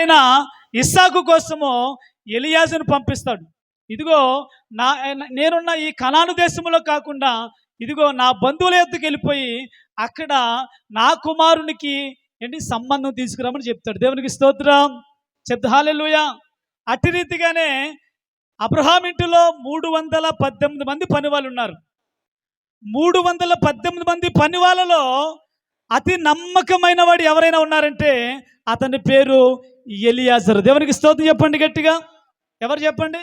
కుమారుడైన ఇస్సాకు కోసము ఎలియాజరును పంపిస్తాడు. ఇదిగో నేనున్న ఈ కనాను దేశంలో కాకుండా ఇదిగో నా బంధువుల యొద్దకు వెళ్ళిపోయి అక్కడ నా కుమారునికి సంబంధం తీసుకురామని చెప్తాడు. దేవునికి స్తోత్రం. చెప్తా హల్లెలూయా. అట్టి రీతిగానే అబ్రహాం ఇంటిలో 318 మంది పనివాళ్ళు ఉన్నారు. 318 మంది పనివాళ్ళలో అతి నమ్మకమైన వాడు ఎవరైనా ఉన్నారంటే అతని పేరు ఎలియాజరు. దేవునికి స్తోత్రం చెప్పండి గట్టిగా. ఎవరు చెప్పండి?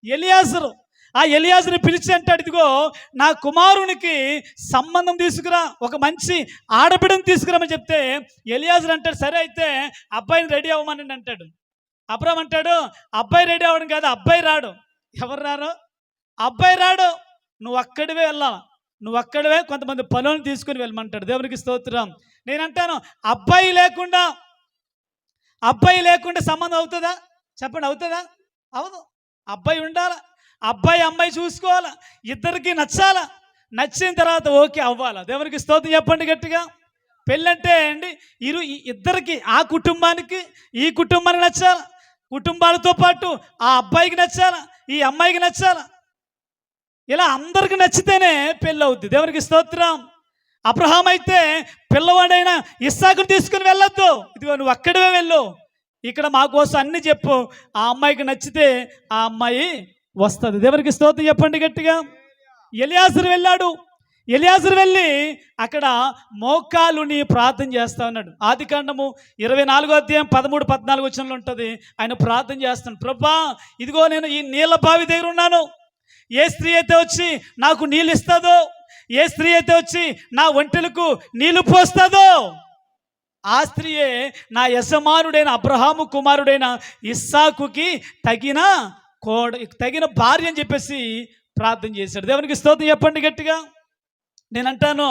ఎలియాజరు. ఆ ఎలియాజరుని పిలిచి అంటాడు, ఇదిగో నా కుమారునికి సంబంధం తీసుకురా, ఒక మంచి ఆడబిడ్డను తీసుకురామని చెప్తే ఎలియాజరు అంటాడు, సరే అయితే అబ్బాయిని రెడీ అవ్వమని అంటాడు. అబ్రహాం అంటాడు, అబ్బాయి రెడీ అవ్వడం కాదు, అబ్బాయి రాడు. ఎవరు రారు? అబ్బాయి రాడు, నువ్వు అక్కడివే వెళ్ళాలి, నువ్వు అక్కడివే కొంతమంది పనులను తీసుకుని వెళ్ళమంటాడు. దేవునికి స్తోత్రం. నేనంటాను, అబ్బాయి లేకుండా సంబంధం అవుతుందా? చెప్పండి, అవుతుందా? అవదు. అబ్బాయి ఉండాలి, అబ్బాయి అమ్మాయి చూసుకోవాలా, ఇద్దరికి నచ్చాలా, నచ్చిన తర్వాత ఓకే అవ్వాలా. దేవునికి స్తోత్రం చెప్పండి గట్టిగా. పెళ్ళంటే అండి ఇద్దరికి, ఆ కుటుంబానికి ఈ కుటుంబానికి నచ్చాలా, కుటుంబాలతో పాటు ఆ అబ్బాయికి నచ్చాలా, ఈ అమ్మాయికి నచ్చాలా, ఇలా అందరికి నచ్చితేనే పెళ్ళి అవుద్ది. దేవునికి స్తోత్రం. అబ్రహాం అయితే పిల్లవాడైనా ఇస్సాకును తీసుకుని వెళ్ళొద్దు, ఇదిగో నువ్వు అక్కడే వెళ్ళు, ఇక్కడ మా కోసం అన్ని చెప్పు, ఆ అమ్మాయికి నచ్చితే ఆ అమ్మాయి వస్తుంది. దేవునికి స్తోత్రం చెప్పండి గట్టిగా. ఎలియాజరు వెళ్ళాడు. ఎలియాజరు వెళ్ళి అక్కడ మోకాలుని ప్రార్థన చేస్తా ఉన్నాడు. ఆదికాండము 24వ అధ్యాయం 13-14 వచనంలో ఉంటుంది. ఆయన ప్రార్థన చేస్తున్నాడు, ప్రభా ఇదిగో నేను ఈ నీళ్ళ బావి దగ్గర ఉన్నాను, ఏ స్త్రీ అయితే వచ్చి నాకు నీళ్ళు ఇస్తుందో, ఏ స్త్రీ అయితే వచ్చి నా ఒంటెలకు నీళ్లు పోస్తుందో ఆ స్త్రీయే నా యజమానుడైన అబ్రహాము కుమారుడైన ఇస్సాకుకి తగిన భార్య అని చెప్పేసి ప్రార్థన చేశాడు. దేవునికి స్తోత్రం చెప్పండి గట్టిగా. నేనంటాను,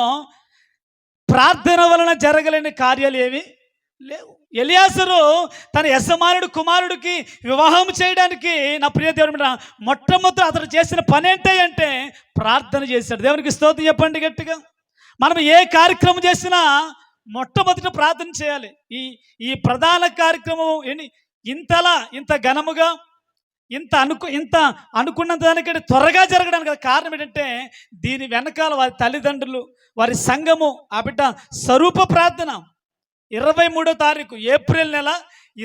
ప్రార్థన వలన జరగలేని కార్యాలు ఏవి లేవు. ఎలియాజరు తన యజమానుడు కుమారుడికి వివాహం చేయడానికి నా ప్రియ దేవుడు మొట్టమొదటి అతడు చేసిన పని ఏంటంటే ప్రార్థన చేశాడు. దేవునికి స్తోత్రం చెప్పండి గట్టిగా. మనం ఏ కార్యక్రమం చేసినా మొట్టమొదట ప్రార్థన చేయాలి. ఈ ప్రధాన కార్యక్రమం ఇంత ఘనముగా ఇంత అనుకున్న దానికంటే త్వరగా జరగడానికి కారణం ఏంటంటే దీని వెనకాల వారి తల్లిదండ్రులు, వారి సంఘము, ఆ బిడ్డ స్వరూప ప్రార్థన. 23వ తారీఖు ఏప్రిల్ నెల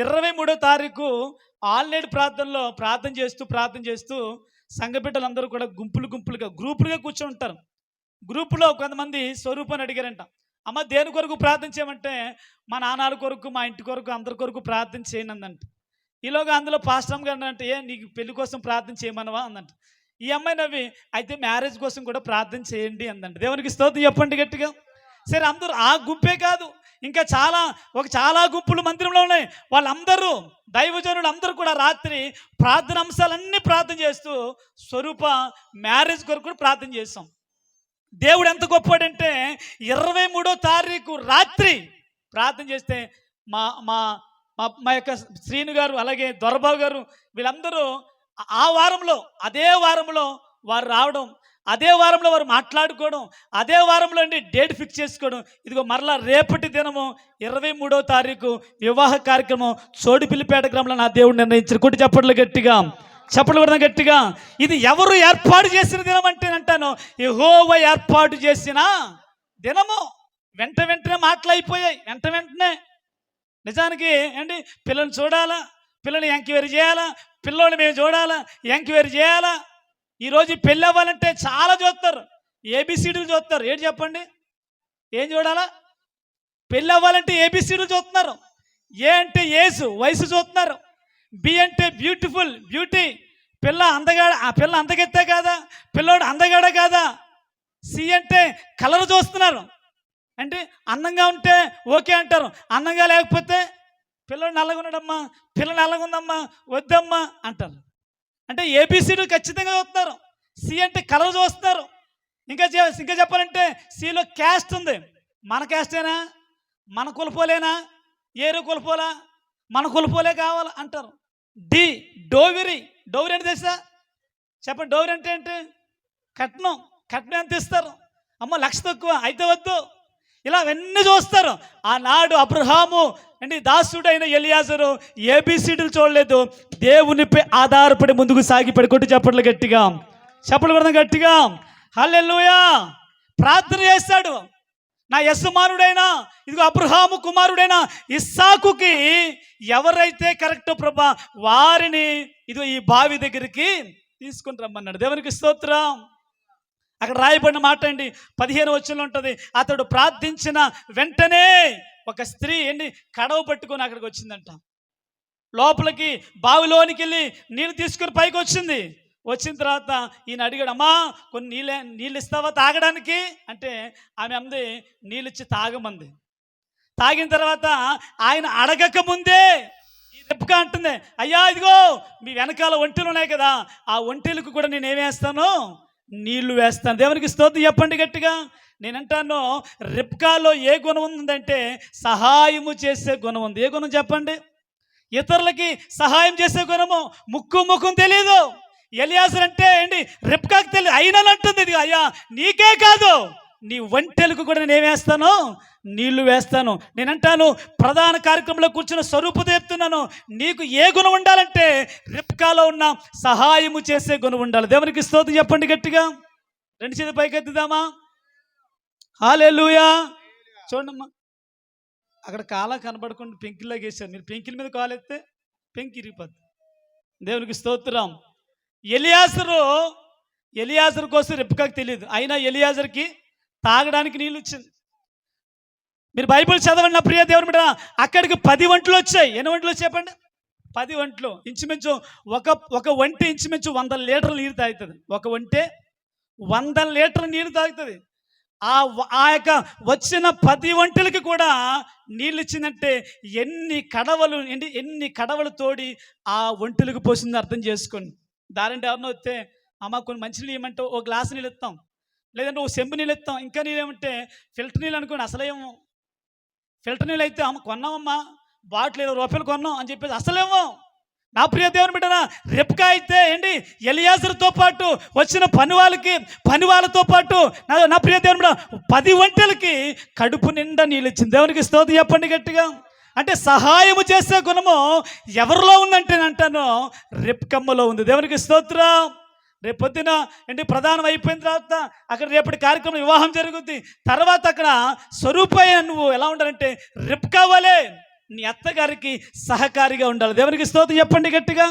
23వ తారీఖు ఆల్రెడీ ప్రార్థనలో ప్రార్థన చేస్తూ సంఘ బిడ్డలందరూ కూడా గుంపులుగా గ్రూపులుగా కూర్చొని ఉంటారు. గ్రూపులో కొంతమంది స్వరూపాన్ని అడిగారంట, అమ్మ దేని కొరకు ప్రార్థన చేయమంటే మా నాన్నల కొరకు, మా ఇంటి కొరకు, అందరి కొరకు ప్రార్థన చేయను అందంట. ఈలోగా అందులో పాస్టర్ గారు అంటే, నీకు పెళ్లి కోసం ప్రార్థన చేయమనవా అందంట. ఈ అమ్మాయి నవ్వి, అయితే మ్యారేజ్ కోసం కూడా ప్రార్థన చేయండి అందంట. దేవునికి స్తోత్రం చెప్పండి గట్టిగా. సరే, అందరూ ఆ గుంపే కాదు, ఇంకా చాలా గుంపులు మందిరంలో ఉన్నాయి. వాళ్ళందరూ దైవజనులు అందరూ కూడా రాత్రి ప్రార్థన అంశాలన్నీ ప్రార్థన చేస్తూ స్వరూప మ్యారేజ్ కొరకు కూడా ప్రార్థన చేస్తాం. దేవుడు ఎంత గొప్పవాడంటే 23వ తారీఖు రాత్రి ప్రార్థన చేస్తే మా యొక్క శ్రీను గారు, అలాగే దొరబాబు గారు, వీళ్ళందరూ అదే వారంలో వారు రావడం, అదే వారంలో వారు మాట్లాడుకోవడం, అదే వారంలో డేట్ ఫిక్స్ చేసుకోవడం. ఇదిగో మరలా రేపటి దినము 23వ తారీఖు వివాహ కార్యక్రమం చోడిపిల్లిపేట గ్రామంలో నా దేవుడు నిర్ణయించారు. కొట్టి చప్పట్లు కూడా గట్టిగా. ఇది ఎవరు ఏర్పాటు చేసిన దినం అంటే అంటాను, యెహోవా ఏర్పాటు చేసిన దినము. వెంటనే మాటలైపోయాయి. వెంటనే నిజానికి పిల్లల్ని చూడాలా, పిల్లల్ని ఎంక్వైరీ చేయాలా, పిల్లోని మేము చూడాలా, ఎంక్వైరీ చేయాలా. ఈరోజు పెళ్ళి అవ్వాలంటే చాలా చూస్తారు, ఏబిసిడీలు చూస్తారు. ఏంటి చెప్పండి, ఏం చూడాలా? పెళ్ళి అవ్వాలంటే ఏబిసిడీలు చూస్తున్నారు. ఏ అంటే ఏసు, వయసు చూస్తున్నారు. బి అంటే బ్యూటీ, పిల్ల అందగెత్తే కాదా, పిల్లోడు అందగాడ కాదా. సి అంటే కలర్ చూస్తున్నారు, అంటే అందంగా ఉంటే ఓకే అంటారు, అందంగా లేకపోతే పిల్లడు నల్లగా ఉన్నాడమ్మా, పిల్ల నల్లగా ఉందమ్మా, వద్దమ్మా అంటారు. అంటే ఏబిసిడీ ఖచ్చితంగా చూస్తున్నారు. సి అంటే కలర్ చూస్తున్నారు. ఇంకా చెప్పాలంటే సిలో క్యాస్ట్ ఉంది. మన క్యాస్టేనా, మన కులపోలేనా, ఏరు కులపోలా, మన కులపోలే కావాలి అంటారు. డి డోవిరీ అంటే తెలుసా? చెప్పండి, డోవిరీ అంటే ఏంటి? కట్నం ఎంత ఇస్తారు? అమ్మ 1,00,000 తక్కువ అయితే వద్దు. ఇలా అవన్నీ చూస్తారు. ఆనాడు అబ్రహాము అండి దాసుడైన ఎలియాజరు ఏబిసిడీలు చూడలేదు, దేవునిపై ఆధారపడి ముందుకు సాగిపడి. కొట్టి చప్పట్లు గట్టిగా, చప్పట్లు కొడదాం గట్టిగా. హల్లెలూయా. ప్రార్థన చేస్తాడు, నా యజమానుడైన ఇదిగో అబ్రహాము కుమారుడైన ఇస్సాకుకి ఎవరైతే కరెక్ట్ ప్రభా వారిని ఇదిగో ఈ బావి దగ్గరికి తీసుకుని రమ్మన్నాడు. దేవునికి స్తోత్రం. అక్కడ రాయబడిన మాట అండి 15 వచనంలో ఉంటుంది, అతడు ప్రార్థించిన వెంటనే ఒక స్త్రీ ఏంటి కడవ పట్టుకొని అక్కడికి వచ్చిందంట. లోపలికి బావిలోనికి వెళ్ళి నీళ్ళు తీసుకుని పైకి వచ్చింది. వచ్చిన తర్వాత ఈయన అడిగాడు, అమ్మా కొన్ని నీళ్ళు ఇస్తావా తాగడానికి అంటే ఆమె అంది నీళ్ళు ఇచ్చి తాగమంది. తాగిన తర్వాత ఆయన అడగక ముందే ఈ రెప్కా అంటుంది, అయ్యా ఇదిగో మీ వెనకాల ఒంటెలు ఉన్నాయి కదా, ఆ ఒంటెలకు కూడా నేను ఏమేస్తాను, నీళ్లు వేస్తాను. దేవునికి స్తోత్రం చెప్పండి గట్టిగా. నేనంటాను రెప్కాలో ఏ గుణం ఉందంటే సహాయము చేసే గుణం ఉంది. ఏ గుణం చెప్పండి? ఇతరులకి సహాయం చేసే గుణము. ముఖం తెలియదు. ఎలియాజరు అంటే ఏంటి రెప్కాకి తెలియదు, అయినా అంటుంది ఇది, అయ్యా నీకే కాదు నీ ఒంటెలకు కూడా నేను ఏమేస్తాను, నీళ్లు వేస్తాను. నేనంటాను ప్రధాన కార్యక్రమంలో కూర్చున్న స్వరూపత చెప్తున్నాను, నీకు ఏ గుణం ఉండాలంటే రెప్కాలో ఉన్న సహాయము చేసే గుణం ఉండాలి. దేవునికి స్తోత్రం చెప్పండి గట్టిగా. 2 చేతులు పైకెత్తుదామా. హల్లెలూయా. చూడమ్మా, అక్కడ కాలా కనబడకుండా పెంకిలాగా వేశారు. మీరు పెంకిల మీద కాలెత్తే పెంకి ఇరిగిపోద్ది. దేవునికి స్తోత్రం. ఎలియాజరు కోసం రెప్కాకి తెలియదు, అయినా ఎలియాజర్కి తాగడానికి నీళ్ళు ఇచ్చింది. మీరు బైబిల్ చదవండి నా ప్రియ దేవుని బిడ్డ. అక్కడికి 10 వంటలు వచ్చాయి. ఎన్ని వంటలు వచ్చాయి చెప్పండి? 10 వంటలు. ఇంచుమించు ఒక వంటె ఇంచుమించు 100 లీటర్ల నీరు తాగుతుంది. ఒక వంటె 100 లీటర్ల నీరు తాగుతుంది. ఆ యొక్క వచ్చిన 10 వంటలకి కూడా నీళ్ళు ఇచ్చిందంటే ఎన్ని కడవలు తోడి ఆ వంటలకు పోసింది అర్థం చేసుకోండి. దారంటే ఎవరినో వస్తే అమ్మ కొన్ని మంచి నీళ్ళు ఇవ్వమంటే ఓ గ్లాసు నీళ్ళు ఇస్తాం, లేదంటే ఓ సెంబు నీళ్ళు ఇస్తాం. ఇంకా నీళ్ళు ఏమంటే ఫిల్టర్ నీళ్ళు అనుకోండి, అసలేమో ఫిల్టర్ నీళ్ళు అయితే అమ్మ కొన్నామమ్మా బాటిల్ 20 రూపాయలు కొన్నాం అని చెప్పేసి అసలేమో. నా ప్రియ దేవుని బిడ్డనా, రెప్కా అయితే ఏంటి ఎలియాజరుతో పాటు వచ్చిన పని వాళ్ళతో పాటు నా ప్రియ దేవుని బిడ్డ 10 వంటలకి కడుపు నిండా నీళ్ళు ఇచ్చింది. దేవునికి స్తోత్రం చెప్పండి గట్టిగా. అంటే సహాయము చేసే గుణము ఎవరిలో ఉందంటే అంటాను రెప్కమ్మలో ఉంది. దేవునికి స్తోత్రం. రేపు పొద్దున ఏంటి ప్రధానం అయిపోయిన తర్వాత అక్కడ రేపటి కార్యక్రమం వివాహం జరుగుద్ది. తర్వాత అక్కడ స్వరూపయ్య నువ్వు ఎలా ఉండాలంటే రెప్కా వలే నీ అత్తగారికి సహకారిగా ఉండాలి. దేవునికి స్తోత్రం చెప్పండి గట్టిగా.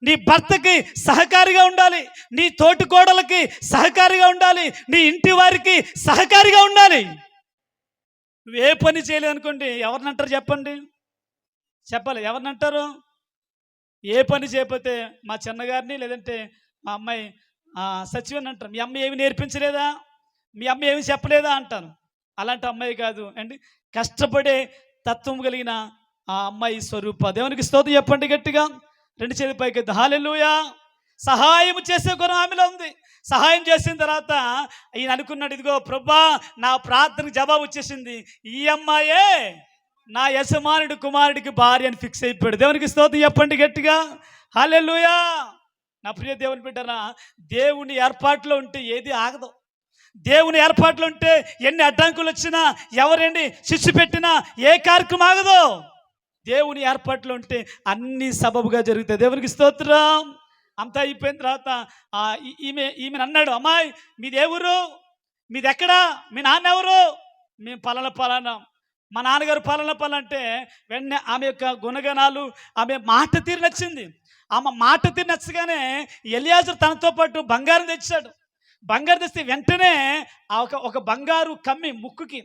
నీ భర్తకి సహకారిగా ఉండాలి, నీ తోటి కోడలకి సహకారిగా ఉండాలి, నీ ఇంటి వారికి సహకారిగా ఉండాలి. నువ్వు ఏ పని చేయలేదు అనుకోండి, ఎవరినంటారు చెప్పండి? చెప్పాలి, ఎవరినంటారు? ఏ పని చేయకపోతే మా చిన్నగారిని లేదంటే మా అమ్మాయి సచివని అంటారు. మీ అమ్మ ఏమి నేర్పించలేదా, మీ అమ్మ ఏమి చెప్పలేదా అంటాను. అలాంటి అమ్మాయి కాదు అండి, కష్టపడే తత్వం కలిగిన ఆ అమ్మాయి స్వరూప. దేవునికి స్తోత్రం చెప్పండి గట్టిగా. 2 చేతుల పైకి. హల్లెలూయా. సహాయం చేసే గుణం ఆమెలో ఉంది. సహాయం చేసిన తర్వాత ఈయన అనుకున్నాడు, ఇదిగో ప్రభా నా ప్రార్థనకు జవాబు వచ్చేసింది, ఈ అమ్మాయే నా యజమానుడి కుమారుడికి భార్య అని ఫిక్స్ అయిపోయాడు. దేవునికి స్తోత్రం చెప్పండి గట్టిగా. హల్లెలూయా. నా ప్రియ దేవుని బిడ్డరా, దేవుని ఏర్పాట్లో ఉంటే ఏది ఆగదు. దేవుని ఏర్పాట్లు ఉంటే ఎన్ని అడ్డంకులు వచ్చినా, ఎవరండి శిక్ష పెట్టినా ఏ కార్యక్రమం ఆగదు. దేవుని ఏర్పాట్లు ఉంటే అన్ని సబబుగా జరుగుతాయి. దేవునికి స్తోత్రం. అంతా అయిపోయిన తర్వాత ఈమెను అన్నాడు, అమ్మాయి మీది ఏ ఊరు, మీది ఎక్కడా, మీ నాన్న ఎవరు? మేము పలానా, మా నాన్నగారు పలానా అంటే వెంటనే ఆమె యొక్క గుణగణాలు, ఆమె మాట తీరు నచ్చింది. ఆమె మాట తీరు నచ్చగానే ఎలియాజరు తనతో పాటు బంగారం తెచ్చాడు. బంగారు తెస్తే వెంటనే ఒక బంగారు కమ్మి ముక్కుకి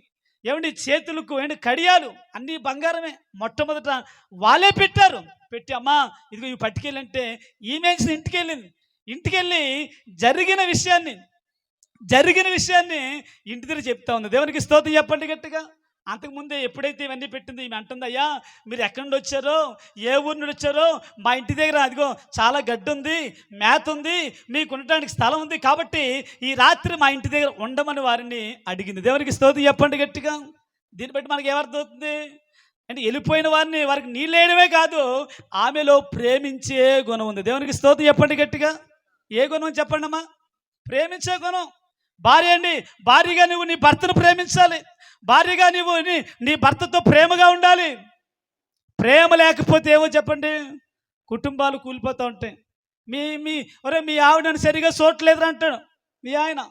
ఏమండి చేతులకు ఏంటి కడియాలు అన్నీ బంగారమే. మొట్టమొదట వాళ్ళే పెట్టారు. పెట్టి అమ్మా ఇదిగో ఇవి పట్టుకెళ్ళంటే ఈమె ఇంటికి వెళ్ళి జరిగిన విషయాన్ని ఇంటి దగ్గర చెప్తా ఉంది. దేవునికి స్తోత్రం చెప్పండి గట్టిగా. అంతకుముందే ఎప్పుడైతే ఇవన్నీ పెట్టింది ఈమె అంటుంది, అయ్యా మీరు ఎక్కడి నుండి వచ్చారో, ఏ ఊరి నుండి వచ్చారో, మా ఇంటి దగ్గర అదిగో చాలా గడ్డి ఉంది, మేత ఉంది, మీకు ఉండటానికి స్థలం ఉంది, కాబట్టి ఈ రాత్రి మా ఇంటి దగ్గర ఉండమని వారిని అడిగింది. దేవునికి స్తోత్రం చెప్పండి గట్టిగా. దీన్ని బట్టి మనకి ఏమర్థమవుతుంది అంటే వెళ్ళిపోయిన వారికి నీళ్ళు వేయడమే కాదు, ఆమెలో ప్రేమించే గుణం ఉంది. దేవునికి స్తోత్రం చెప్పండి గట్టిగా. ఏ గుణం చెప్పండి అమ్మా? ప్రేమించే గుణం. భార్యగా నువ్వు నీ భర్తను ప్రేమించాలి. భార్యగా నువ్వు నీ భర్తతో ప్రేమగా ఉండాలి. ప్రేమ లేకపోతే ఏమో చెప్పండి, కుటుంబాలు కూలిపోతూ ఉంటాయి. మీ ఆవిడ నన్ను సరిగా చూడట్లేదు అంటాడు మీ ఆయన,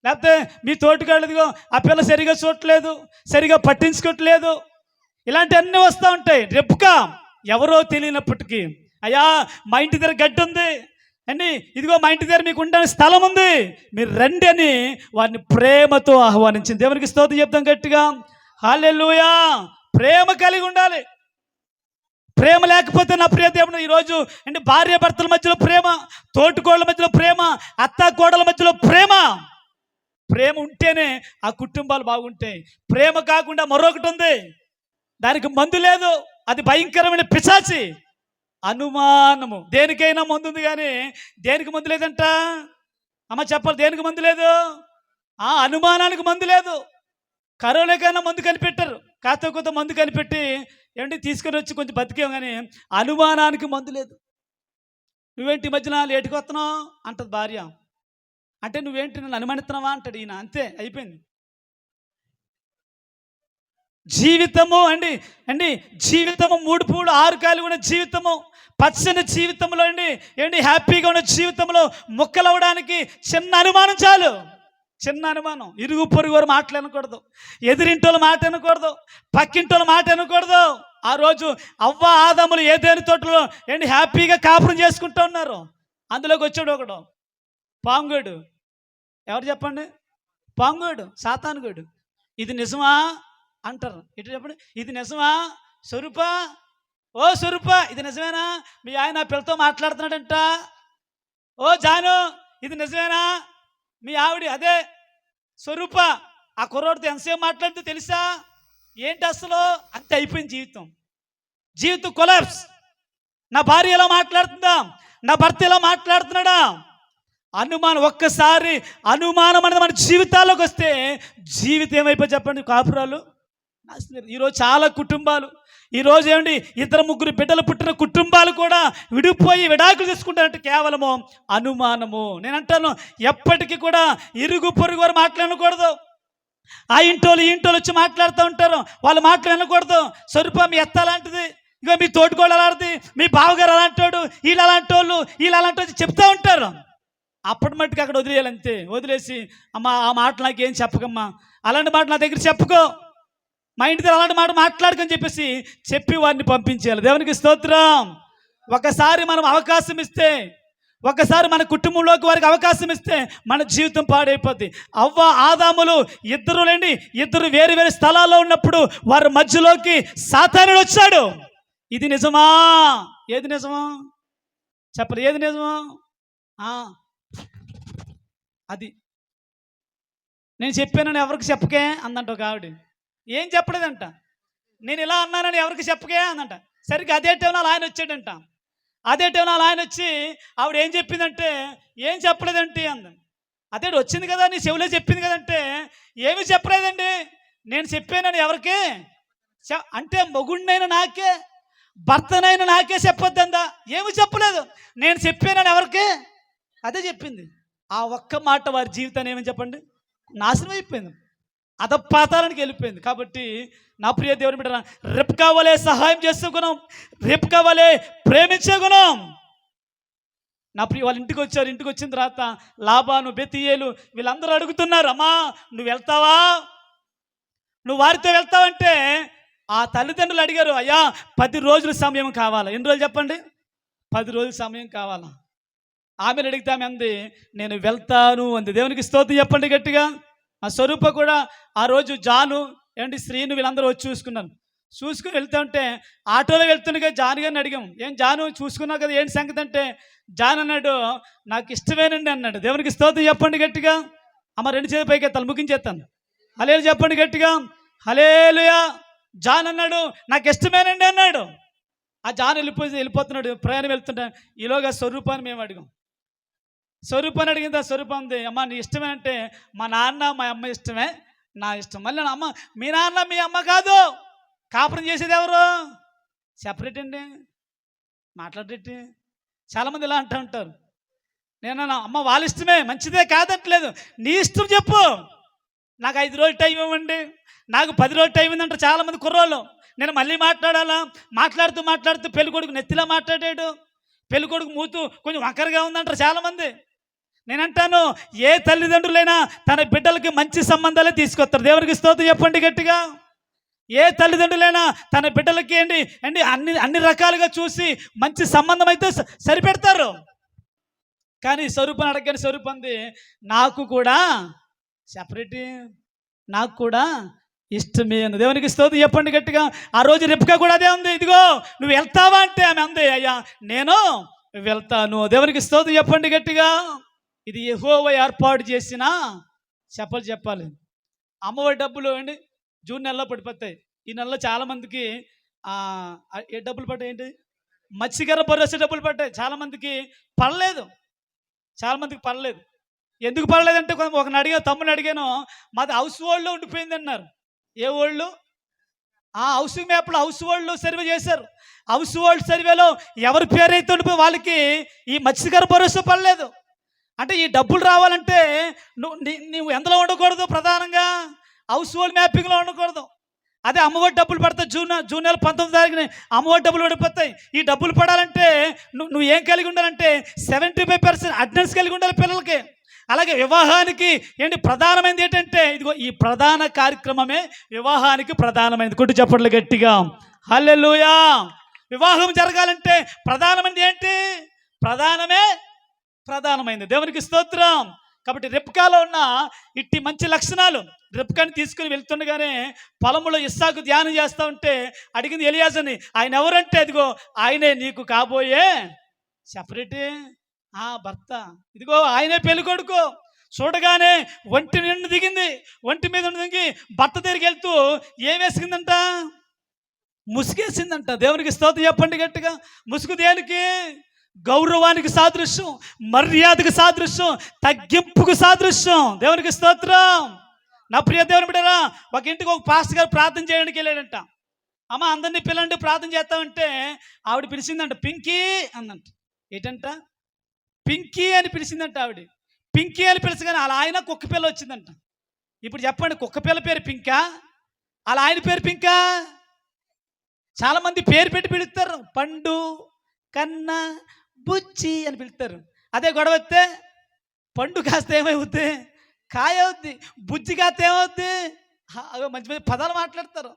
లేకపోతే మీ తోటికాళ్ళదిగో ఆ పిల్ల సరిగా చూడట్లేదు, సరిగా పట్టించుకోవట్లేదు, ఇలాంటివన్నీ వస్తూ ఉంటాయి. రెప్కా ఎవరో తెలియనప్పటికీ, అయ్యా మా ఇంటి దగ్గర గడ్డి ఉంది అండి, ఇదిగో మా ఇంటి దగ్గర మీకు ఉండే స్థలం ఉంది, మీరు రండి అని వారిని ప్రేమతో ఆహ్వానించింది. దేవునికి స్తోత్రం చెప్తాం గట్టిగా, హల్లెలూయా. ప్రేమ కలిగి ఉండాలి. ప్రేమ లేకపోతే నా ప్రియ దేవుడు, ఈరోజు అంటే భార్య భర్తల మధ్యలో ప్రేమ, తోటికోళ్ళ మధ్యలో ప్రేమ, అత్త కోడల మధ్యలో ప్రేమ ఉంటేనే ఆ కుటుంబాలు బాగుంటాయి. ప్రేమ కాకుండా మరొకటి ఉంది, దానికి మందు లేదు, అది భయంకరమైన పిశాచి, అనుమానము. దేనికైనా మందు ఉంది కానీ దేనికి మందు లేదంట అమ్మ, చెప్పాలి. దేనికి మందు లేదు? అనుమానానికి మందు లేదు. కరోనాకైనా మందు కనిపెట్టారు, కాస్త కొంత మందు కనిపెట్టి ఏమంటే తీసుకొని వచ్చి కొంచెం బతికేం, కానీ అనుమానానికి మందు లేదు. నువ్వేంటి ఈ మధ్యన లేటుకు వస్తున్నావు అంటది భార్య, అంటే నువ్వేంటి నన్ను అనుమానిస్తున్నావా అంటాడు ఈయన, అంతే అయిపోయింది. జీవితము జీవితము 3 పూలు 6 కాయలు ఉన్న జీవితము, పచ్చని జీవితంలో హ్యాపీగా ఉన్న జీవితంలో ముక్కలవ్వడానికి చిన్న అనుమానం చాలు. చిన్న అనుమానం. ఇరుగు పొరుగు వారు మాటలు అనకూడదు, ఎదిరింటోళ్ళ మాట అనకూడదు, పక్కింటోళ్ళ మాట అనకూడదు. ఆ రోజు అవ్వ ఆదాములు ఏదేని తోటలో హ్యాపీగా కాపురం చేసుకుంటూ ఉన్నారు. అందులోకి వచ్చాడు ఒకడు పాంగోడు. ఎవరు చెప్పండి? పాంగోడు, సాతానుగోడు. ఇది నిజమా అంటారు. ఇటు చెప్పండి, ఇది నిజమా స్వరూప? ఓ స్వరూప, ఇది నిజమేనా? మీ ఆయన పిల్లతో మాట్లాడుతున్నాడంట. ఓ జాను, ఇది నిజమేనా? మీ ఆవిడ అదే స్వరూప ఆ కుర్రోడితో ఎంతసేపు మాట్లాడితే తెలుసా? ఏంటి అసలు? అంతే అయిపోయింది జీవితం కొలాప్స్. నా భార్య ఎలా మాట్లాడుతుందా, నా భర్త ఎలా మాట్లాడుతున్నాడా? అనుమానం. ఒక్కసారి అనుమానం అనేది మన జీవితాల్లోకి వస్తే జీవితం ఏమైపోయి చెప్పండి, కాపురాలు. ఈరోజు చాలా కుటుంబాలు, ఈరోజు ఇద్దరు ముగ్గురు బిడ్డలు పుట్టిన కుటుంబాలు కూడా విడిపోయి విడాకులు తీసుకుంటారంటే కేవలము అనుమానము. నేను అంటాను, ఎప్పటికీ కూడా ఇరుగు పొరుగు వారు మాట్లాడకూడదు. ఆ ఇంటోళ్ళు ఈ ఇంటోళ్ళు వచ్చి మాట్లాడుతూ ఉంటారు, వాళ్ళు మాట్లాడకూడదు. స్వరూప మీ ఎత్త అలాంటిది, ఇక మీ తోటికోళ్ళు అలాంటిది, మీ బావగారు అలాంటోడు, వీళ్ళు అలాంటి వాళ్ళు చెప్తూ ఉంటారు. అప్పటి మట్టుకు అక్కడ వదిలేయాలంతే. వదిలేసి అమ్మ ఆ మాట నాకేం చెప్పకమ్మా, అలాంటి మాట నా దగ్గర చెప్పుకో, మా ఇంటి దగ్గర అలాంటి మాట మాట్లాడుకొని చెప్పి వారిని పంపించేయాలి. దేవునికి స్తోత్రం. ఒకసారి మనం అవకాశం ఇస్తే, ఒకసారి మన కుటుంబంలోకి వారికి అవకాశం ఇస్తే మన జీవితం పాడైపోద్ది. అవ్వ ఆదాములు ఇద్దరు వేరు వేరు స్థలాల్లో ఉన్నప్పుడు వారి మధ్యలోకి సాతానుడు వచ్చాడు. ఇది నిజమా? ఏది నిజమా చెప్పరు? ఏది నిజమా? అది నేను చెప్పానని ఎవరికి చెప్పకే అందంట ఒక ఆవిడ. ఏం చెప్పలేదంట. నేను ఇలా అన్నానని ఎవరికి చెప్పకే అందంట. సరిగ్గా అదే టైంలో ఆయన వచ్చాడంట. అదే టైంలో ఆయన వచ్చి ఆవిడ ఏం చెప్పిందంటే, ఏం చెప్పలేదంటే అందండి. అదే వచ్చింది కదా, నీ చెవిలో చెప్పింది కదంటే, ఏమి చెప్పలేదండి. నేను చెప్పానని ఎవరికి అంటే మొగుడినైనా నాకే, భర్తనైనా నాకే చెప్పొద్దందా? ఏమి చెప్పలేదు. నేను చెప్పానని ఎవరికి అదే చెప్పింది. ఆ ఒక్క మాట వారి జీవితాన్ని ఏమని చెప్పండి నాశనం అయిపోయింది, అధపాతాళానికి వెళ్ళిపోయింది. కాబట్టి నా ప్రియ దేవుని బిడ్డ, రెప్కా వలె సహాయం చేసే గుణం, రెప్కా వలె ప్రేమించే గుణం. నా ప్రియ వాళ్ళ ఇంటికి వచ్చారు. ఇంటికి వచ్చిన తర్వాత లాబాను, బెతీయేలు వీళ్ళందరూ అడుగుతున్నారు, అమ్మా నువ్వు వెళ్తావా, నువ్వు వారితో వెళ్తావంటే ఆ తల్లిదండ్రులు అడిగారు, అయ్యా 10 రోజుల సమయం కావాలా. ఎన్ని రోజులు చెప్పండి? 10 రోజుల సమయం కావాలా. ఆమెను అడిగితే ఆమె అంది, నేను వెళ్తాను అంది. దేవునికి స్తోత్రం చెప్పండి గట్టిగా. ఆ స్వరూప కూడా ఆ రోజు జాను శ్రీను వీళ్ళందరూ వచ్చి చూసుకుని వెళ్తా ఉంటే ఆటోలో వెళ్తుండగా జాను గారిని అడిగాం, ఏం జాను చూసుకున్నావు కదా, ఏంటి సంగతి అంటే జాను అన్నాడు, నాకు ఇష్టమేనండి అన్నాడు. దేవునికి స్తోత్రం చెప్పండి గట్టిగా. అమ్మ 2 చేతుల పైకి ఎత్తాను, ముగించేస్తాను. హల్లెలూయా చెప్పండి గట్టిగా, హల్లెలూయా. జాన్ అన్నాడు, నాకు ఇష్టమేనండి అన్నాడు. ఆ జాన్ వెళ్ళిపోతున్నాడు, ప్రయాణం వెళ్తుంటా. ఈలోగా స్వరూపాన్ని మేము అడిగాం. స్వరూపాన్ని అడిగింది. ఆ స్వరూపం ఉంది, అమ్మ నీ ఇష్టమే అంటే, మా నాన్న మా అమ్మ ఇష్టమే, నా ఇష్టం. మళ్ళీ అమ్మ మీ నాన్న మీ అమ్మ కాదు, కాపురం చేసేది ఎవరు? సెపరేట్ అండి, మాట్లాడేటి. చాలామంది ఇలా అంటూ ఉంటారు, నేను అమ్మ వాళ్ళ ఇష్టమే మంచిదే కాదంటలేదు, నీ ఇష్టం చెప్పు. నాకు 5 రోజులు టైం ఇవ్వండి, నాకు 10 రోజులు టైం ఉందంటారు చాలామంది కుర్రోళ్ళు. నేను మళ్ళీ మాట్లాడాలా, మాట్లాడుతూ మాట్లాడుతూ పెళ్ళికొడుకు నెత్తిలా మాట్లాడాడు, పెళ్ళికొడుకు మూతు కొంచెం వంకరగా ఉందంటారు చాలామంది. నేనంటాను, ఏ తల్లిదండ్రులైనా తన బిడ్డలకి మంచి సంబంధాలే తీసుకొస్తారు. దేవునికి స్తోత్రం చెప్పండి గట్టిగా. ఏ తల్లిదండ్రులైనా తన బిడ్డలకి అండి అన్ని రకాలుగా చూసి మంచి సంబంధం అయితే సరిపెడతారు. కానీ స్వరూపం అడగని స్వరూపం అంది, నాకు కూడా సెపరేట్, నాకు కూడా ఇష్టమే అంది. దేవునికి స్తోత్రం చెప్పండి గట్టిగా. ఆ రోజు రెప్కా కూడా అదే ఉంది, ఇదిగో నువ్వు వెళ్తావా అంటే ఆమె అంది, అయ్యా నేను వెళ్తాను. దేవునికి స్తోత్రం చెప్పండి గట్టిగా. ఇది యెహోవా ఏర్పాటు చేసిన చెప్పాలి. అమ్మఒడి డబ్బులు జూన్ నెలలో పడిపోతాయి. ఈ నెలలో చాలామందికి ఏ డబ్బులు పడ్డాయి మత్స్యకార భరోసా డబ్బులు పడ్డాయి. చాలామందికి పడలేదు. ఎందుకు పడలేదంటే ఒకరిని తమ్ముని అడిగాను, మాది హౌస్ హోల్డ్లో ఉండిపోయింది అన్నారు. ఏ ఓళ్ళు? హౌస్ మ్యాప్లో హౌస్ హోల్డ్ సర్వే చేశారు. హౌస్ హోల్డ్ సర్వేలో ఎవరి పేరైతే ఉండిపోయి వాళ్ళకి ఈ మత్స్యకార భరోసా పడలేదు. అంటే ఈ డబ్బులు రావాలంటే నువ్వు ఎందులో ఉండకూడదు, ప్రధానంగా హౌస్ హోల్డ్ మ్యాపింగ్లో ఉండకూడదు. అదే అమ్మఒడి డబ్బులు పడతాయి. జూన్ నెల 19వ తారీఖున అమ్మఒడి డబ్బులు పడిపోతాయి. ఈ డబ్బులు పడాలంటే నువ్వు ఏం కలిగి ఉండాలంటే 75% అటెండెన్స్ కలిగి ఉండాలి పిల్లలకి. అలాగే వివాహానికి ప్రధానమైనది ఏంటంటే ఇదిగో ఈ ప్రధాన కార్యక్రమమే వివాహానికి ప్రధానమైనది. కొట్టు చప్పట్లు గట్టిగా హల్లెలూయా. వివాహం జరగాలంటే ప్రధానమైనది ఏంటి? ప్రధానమైనది. దేవునికి స్తోత్రం. కాబట్టి రెప్కాలో ఉన్న ఇట్టి మంచి లక్షణాలు, రెప్కాని తీసుకుని వెళ్తుండగానే పొలంలో ఇస్సాకు ధ్యానం చేస్తూ ఉంటే అడిగింది ఎలియాజర్ని, ఆయన ఎవరంటే అదిగో ఆయనే నీకు కాబోయే సెపరేటే భర్త, ఇదిగో ఆయనే పెళ్ళికొడుకు. చూడగానే ఒంటి నిండు దిగింది. ఒంటి మీద దిగి భర్త దగ్గరికి వెళ్తూ ఏం వేసుకుందంట? ముసుగేసిందంట. దేవునికి స్తోత్రం చెప్పండి గట్టిగా. ముసుగు దేనికి? గౌరవానికి సాదృశ్యం, మర్యాదకు సాదృశ్యం, తగ్గింపుకు సాదృశ్యం. దేవునికి స్తోత్రం. నా ప్రియ దేవుని బిడ్డరా, ఒక ఇంటికి ఒక పాస్టర్ గారు ప్రార్థన చేయడానికి వెళ్ళాడంట. అమ్మ అందరినీ పిల్లండి ప్రార్థన చేస్తామంటే ఆవిడ పిలిచిందంట, పింకీ అందంట. ఏంటంట? పింకీ అని పిలిచిందంట ఆవిడ. పింకీ అని పిలిచగానే అలా ఆయన కుక్క పిల్ల వచ్చిందంట. ఇప్పుడు చెప్పండి, కుక్క పిల్ల పేరు పింకా, అలా ఆయన పేరు పింకా? చాలామంది పేరు పెట్టి పిలుస్తారు, పండు, కన్న, బుచ్చి అని పిలుస్తారు. అదే గొడవ వస్తే పండు కాస్త ఏమవుద్ది? కాయ అవుద్ది. బుజ్జి కాస్త ఏమవుద్ది? మంచి మంచి పదాలు మాట్లాడతారు.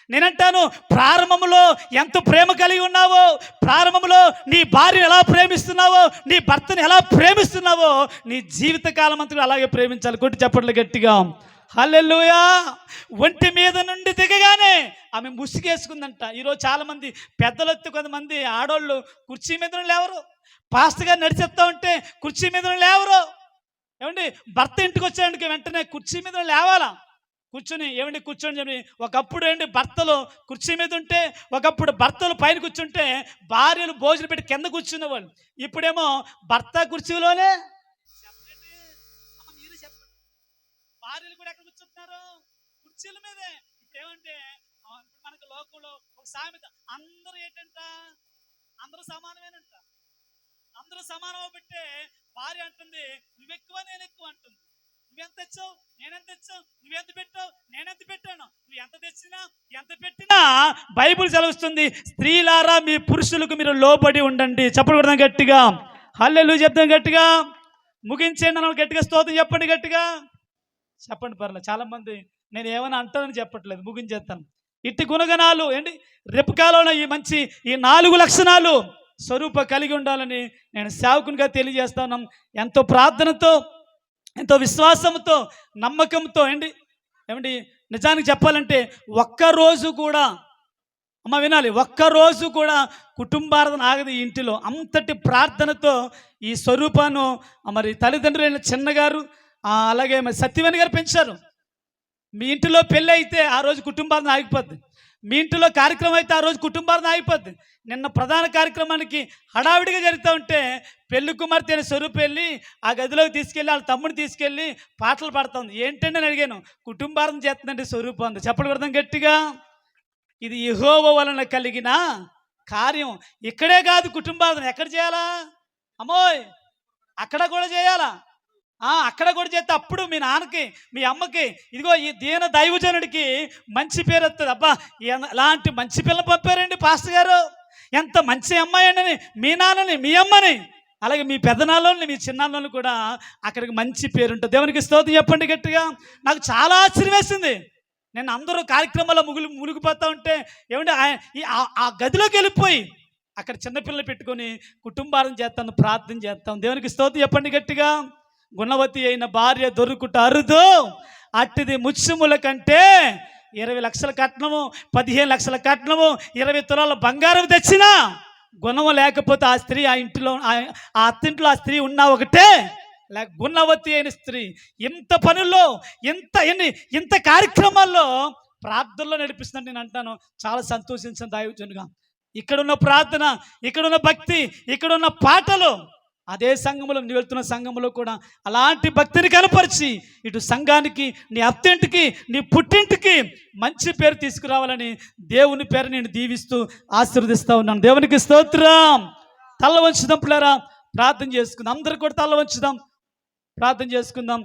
నేనంటాను, ప్రారంభంలో ఎంత ప్రేమ కలిగి ఉన్నావో, ప్రారంభంలో నీ భార్యను ఎలా ప్రేమిస్తున్నావో, నీ భర్తను ఎలా ప్రేమిస్తున్నావో, నీ జీవితకాలం అంతా అలాగే ప్రేమించాలి. కొట్టి చెప్పట్లు గట్టిగా హల్లెలూయా. ఒంటి మీద నుండి దిగగానే ఆమె ముసుగేసుకుందంట. ఈరోజు చాలామంది పెద్దలు వచ్చి కొంతమంది ఆడవాళ్ళు కుర్చీ మీద లేవరు. పాస్టర్ గారు నడిచేస్తా ఉంటే కుర్చీ మీద లేవరు. భర్త ఇంటికి వచ్చాడానికి వెంటనే కుర్చీ మీద లేవాలా, కూర్చొని కూర్చొని ఒకప్పుడు భర్తలు కుర్చీ మీద ఉంటే, ఒకప్పుడు భర్తలు పైన కూర్చుంటే భార్యలు భోజనం పెట్టి కింద కూర్చునేవాళ్ళు. ఇప్పుడేమో భర్త కుర్చీలోనే, భార్యలు కూడా ఎక్కడ కూర్చుంటున్నారు? కుర్చీల మీదే. ఇప్పుడు మనకు లోకంలో ఒక సామెత, అందరూ అందరూ సమానమేనంట. అందరూ సమానం పెట్టే భార్య అంటుంది, నువ్వెక్కువ నేను ఎక్కువ అంటుంది. నువ్వెంత తెచ్చావు, నేనెంత తెచ్చావు, నువ్వెంత పెట్టావు, నేనెంత పెట్టాను, నువ్వు ఎంత తెచ్చినా ఎంత పెట్టినా బైబిల్ సెలవుస్తుంది, స్త్రీలారా మీ పురుషులకు మీరు లోబడి ఉండండి. చెప్పకూడదు గట్టిగా హల్లెలూయా చెప్తాం గట్టిగా. ముగించేయండి అన్న గట్టిగా స్తోత్రం చెప్పండి గట్టిగా. చెప్పండి పర్లేదు. చాలామంది నేను ఏమైనా అంటానని చెప్పట్లేదు, ముగించేస్తాను. ఇట్టి గుణగణాలు రెప్కాలో ఈ 4 లక్షణాలు స్వరూప కలిగి ఉండాలని నేను సేవకునిగా తెలియజేస్తున్నాం. ఎంతో ప్రార్థనతో, ఎంతో విశ్వాసంతో, నమ్మకంతో నిజానికి చెప్పాలంటే ఒక్కరోజు కూడా అమ్మ వినాలి, ఒక్కరోజు కూడా కుటుంబార్థన ఆగదు ఈ ఇంటిలో. అంతటి ప్రార్థనతో ఈ స్వరూపాన్ని మరి తల్లిదండ్రులైన చిన్నగారు అలాగే మరి సత్యవేణి గారు పెంచారు. మీ ఇంటిలో పెళ్ళి అయితే ఆ రోజు కుటుంబార్థన ఆగిపోద్ది. మీ ఇంటిలో కార్యక్రమం అయితే ఆ రోజు కుటుంబార్థన ఆగిపోద్ది. నిన్న ప్రధాన కార్యక్రమానికి హడావిడిగా జరుగుతూ ఉంటే పెళ్లి కుమార్తె అయిన స్వరూప్ వెళ్ళి ఆ గదిలోకి తీసుకెళ్ళి వాళ్ళ తమ్ముడిని తీసుకెళ్ళి పాటలు పాడుతుంది. ఏంటంటే అని అడిగాను. కుటుంబార్థన చేస్తుందంటే స్వరూపం అంది. చెప్పకూడదాం గట్టిగా. ఇది యెహోవా వలన కలిగిన కార్యం. ఇక్కడే కాదు కుటుంబార్థన, ఎక్కడ చేయాలా? అమ్మోయ్ అక్కడ కూడా చేయాలా? అక్కడ కూడా చేస్తే అప్పుడు మీ నాన్నకి మీ అమ్మకి ఇదిగో ఈ దీన దైవజనుడికి మంచి పేరు వస్తుంది. అబ్బా ఎలాంటి మంచి పిల్ల పంపారండి పాస్టర్ గారు, ఎంత మంచి అమ్మాయి అండి మీ నాన్నని మీ అమ్మని, అలాగే మీ పెదనాళ్ళని మీ చిన్నాన్నని కూడా అక్కడికి మంచి పేరు ఉంటుంది. దేవునికి స్తోత్రం చెప్పండి గట్టిగా. నాకు చాలా ఆశ్చర్యం వేసింది. నేను అందరూ కార్యక్రమాల్లో మునిగిపోతా ఉంటే ఏమంటే ఆ గదిలోకి వెళ్ళిపోయి అక్కడ చిన్నపిల్లలు పెట్టుకొని కుటుంబాలను చేస్తాను, ప్రార్థన చేస్తాం. దేవునికి స్తోత్రం చెప్పండి గట్టిగా. గుణవతి అయిన భార్య దొరుకుట అరుదు, అట్టిది ముత్యముల కంటే 20 లక్షల కట్నము, 15 లక్షల కట్నము, 20 తులాల బంగారం తెచ్చినా గుణము లేకపోతే ఆ స్త్రీ ఆ ఇంటిలో ఆ అత్తింట్లో ఆ స్త్రీ ఉన్నా ఒకటే. గుణవతి అయిన స్త్రీ ఇంత పనుల్లో ఇంత కార్యక్రమాల్లో ప్రార్థనలో నడిపిస్తుందని నేను అంటాను. చాలా సంతోషించిన దైవజనుగా. ఇక్కడున్న ప్రార్థన, ఇక్కడున్న భక్తి, ఇక్కడున్న పాటలు, అదే సంఘములో నీ వెళ్తున్న సంఘములో కూడా అలాంటి భక్తిని కనపరిచి ఇటు సంఘానికి, నీ అత్తింటికి, నీ పుట్టింటికి మంచి పేరు తీసుకురావాలని దేవుని పేరు నేను దీవిస్తూ ఆశీర్వదిస్తూ ఉన్నాను. దేవునికి స్తోత్రం. తల్ల వంచుదాం పిల్లరా, ప్రార్థన చేసుకుందాం. అందరూ కూడా తల్ల వంచుదాం, ప్రార్థన చేసుకుందాం.